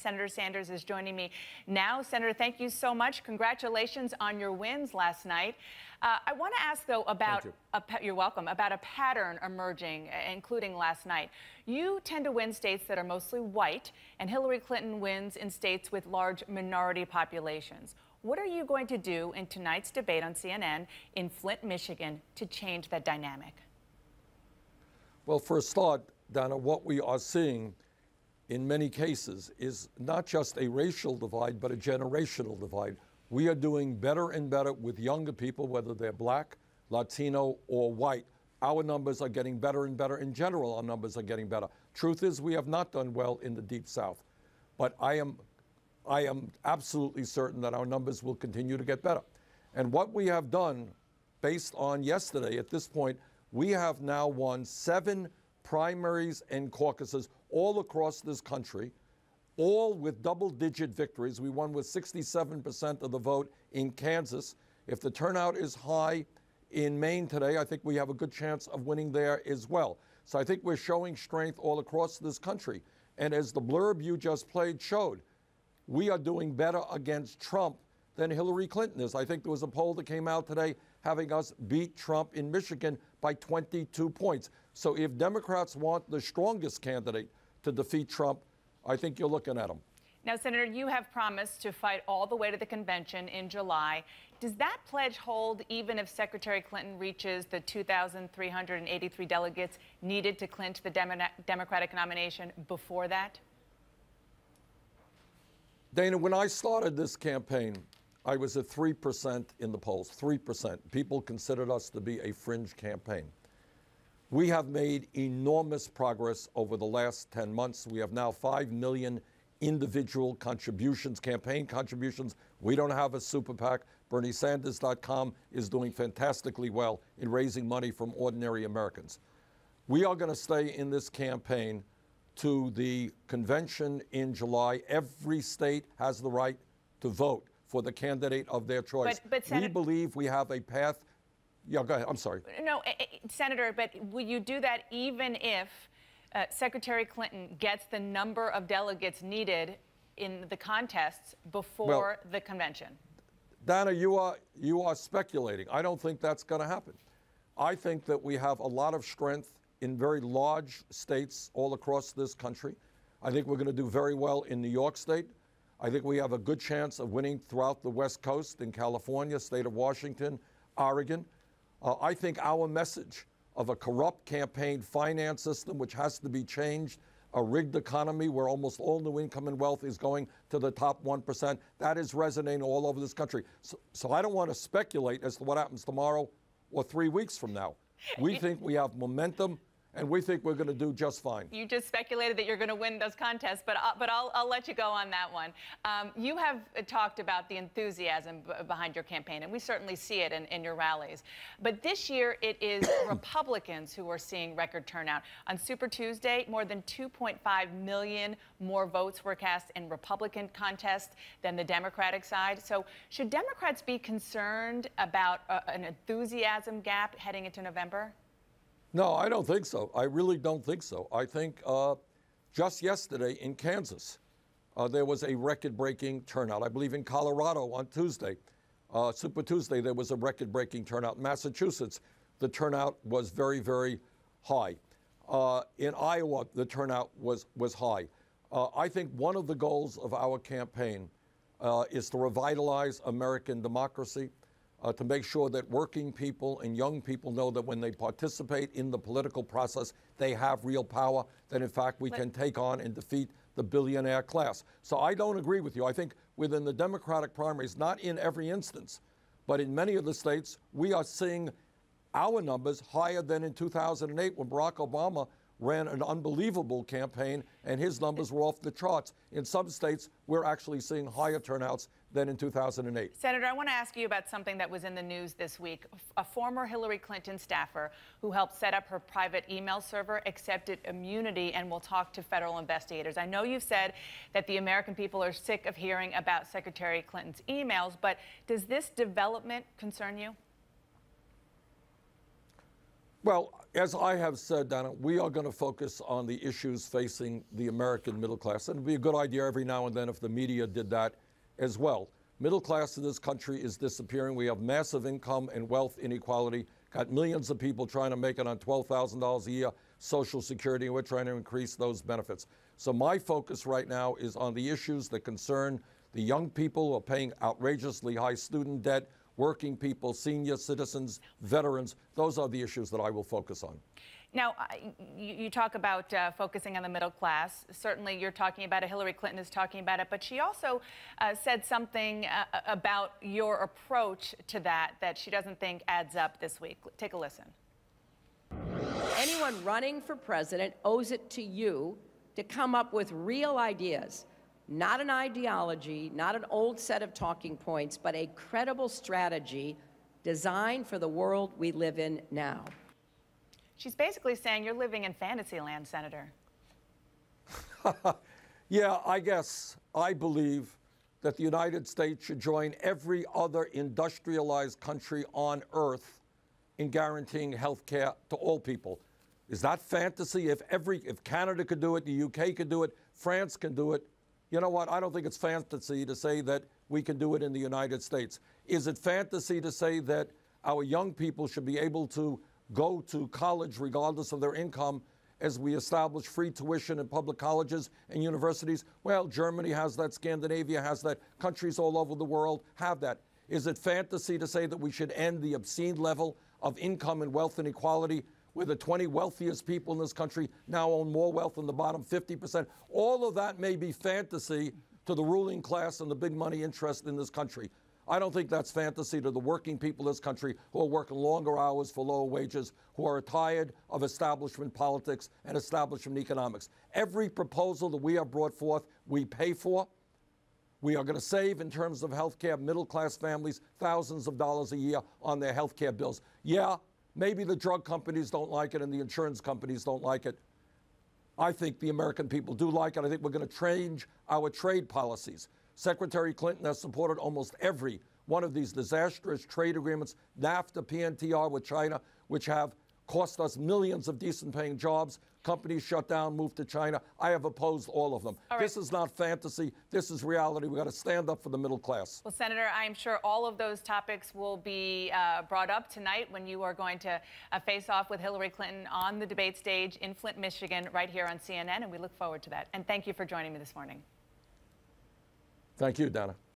Senator Sanders is joining me now. Senator, thank you so much. Congratulations on your wins last night. I want to ask, though, about you're welcome, about a pattern emerging, including last night. You tend to win states that are mostly white, and Hillary Clinton wins in states with large minority populations. What are you going to do in tonight's debate on CNN in Flint, Michigan, to change that dynamic? Well, for a start, Dana, what we are seeing in many cases is not just a racial divide, but a generational divide. We are doing better and better with younger people, whether they're black, Latino, or white. Our numbers are getting better and better. In general, our numbers are getting better. Truth is, we have not done well in the Deep South. But I am absolutely certain that our numbers will continue to get better. And what we have done, based on yesterday, at this point, we have now won 7 primaries and caucuses all across this country, all with double-digit victories. We won with 67% of the vote in Kansas. If the turnout is high in Maine today, I think we have a good chance of winning there as well. So I think we're showing strength all across this country. And as the blurb you just played showed, we are doing better against Trump than Hillary Clinton is. I think there was a poll that came out today having us beat Trump in Michigan by 22 points. So if Democrats want the strongest candidate to defeat Trump, I think you're looking at them. Now, Senator, you have promised to fight all the way to the convention in July. Does that pledge hold even if Secretary Clinton reaches the 2,383 delegates needed to clinch the Democratic nomination before that? Dana, when I started this campaign, I was at 3% in the polls, 3%. People considered us to be a fringe campaign. We have made enormous progress over the last 10 months. We have now 5 million individual contributions, campaign contributions. We don't have a super PAC. BernieSanders.com is doing fantastically well in raising money from ordinary Americans. We are going to stay in this campaign to the convention in July. Every state has the right to vote for the candidate of their choice. But we believe we have a path. Yeah, go ahead. I'm sorry. No, Senator, but will you do that even if Secretary Clinton gets the number of delegates needed in the contests before the convention? Dana, you are speculating. I don't think that's going to happen. I think that we have a lot of strength in very large states all across this country. I think we're going to do very well in New York State. I think we have a good chance of winning throughout the West Coast, in California, state of Washington, Oregon. I think our message of a corrupt campaign finance system, which has to be changed, a rigged economy where almost all new income and wealth is going to the top 1%, that is resonating all over this country. So I don't want to speculate as to what happens tomorrow or 3 weeks from now. We think we have momentum, and we think we're going to do just fine. You just speculated that you're going to win those contests, but I'll let you go on that one. You have talked about the enthusiasm behind your campaign, and we certainly see it in your rallies. But this year, it is Republicans who are seeing record turnout. On Super Tuesday, more than 2.5 million more votes were cast in Republican contests than the Democratic side. So should Democrats be concerned about an enthusiasm gap heading into November? No, I don't think so. I really don't think so. I think just yesterday in Kansas, there was a record-breaking turnout. I believe in Colorado on Tuesday, Super Tuesday, there was a record-breaking turnout. In Massachusetts, the turnout was very, very high. In Iowa, the turnout was high. I think one of the goals of our campaign is to revitalize American democracy. To make sure that working people and young people know that when they participate in the political process, they have real power, that in fact we can take on and defeat the billionaire class. So I don't agree with you. I think within the Democratic primaries, not in every instance, but in many of the states, we are seeing our numbers higher than in 2008 when Barack Obama ran an unbelievable campaign and his numbers were off the charts. In some states, we're actually seeing higher turnouts than in 2008. Senator, I want to ask you about something that was in the news this week. A former Hillary Clinton staffer who helped set up her private email server accepted immunity and will talk to federal investigators. I know you've said that the American people are sick of hearing about Secretary Clinton's emails, but does this development concern you? Well, as I have said, Donna, we are going to focus on the issues facing the American middle class. And it would be a good idea every now and then if the media did that as well. Middle class in this country is disappearing. We have massive income and wealth inequality. Got millions of people trying to make it on $12,000 a year Social Security, and we're trying to increase those benefits. So my focus right now is on the issues that concern the young people who are paying outrageously high student debt, working people, senior citizens, veterans. Those are the issues that I will focus on. Now, you talk about focusing on the middle class. Certainly, you're talking about it. Hillary Clinton is talking about it. But she also said something about your approach to that she doesn't think adds up this week. Take a listen. Anyone running for president owes it to you to come up with real ideas. Not an ideology, not an old set of talking points, but a credible strategy designed for the world we live in now. She's basically saying you're living in fantasy land, Senator. Yeah, I guess I believe that the United States should join every other industrialized country on earth in guaranteeing health care to all people. Is that fantasy? If Canada could do it, the UK could do it, France can do it, you know what? I don't think it's fantasy to say that we can do it in the United States. Is it fantasy to say that our young people should be able to go to college regardless of their income as we establish free tuition in public colleges and universities? Well, Germany has that, Scandinavia has that, countries all over the world have that. Is it fantasy to say that we should end the obscene level of income and wealth inequality where the 20 wealthiest people in this country now own more wealth than the bottom 50%. All of that may be fantasy to the ruling class and the big money interest in this country. I don't think that's fantasy to the working people of this country who are working longer hours for lower wages, who are tired of establishment politics and establishment economics. Every proposal that we have brought forth, we pay for. We are going to save, in terms of health care, middle-class families thousands of dollars a year on their health care bills. Yeah, maybe the drug companies don't like it and the insurance companies don't like it. I think the American people do like it. I think we're going to change our trade policies. Secretary Clinton has supported almost every one of these disastrous trade agreements, NAFTA, PNTR with China, which have cost us millions of decent-paying jobs. Companies shut down, moved to China. I have opposed all of them. All right. This is not fantasy. This is reality. We've got to stand up for the middle class. Well, Senator, I'm sure all of those topics will be brought up tonight when you are going to face off with Hillary Clinton on the debate stage in Flint, Michigan, right here on CNN, and we look forward to that. And thank you for joining me this morning. Thank you, Donna.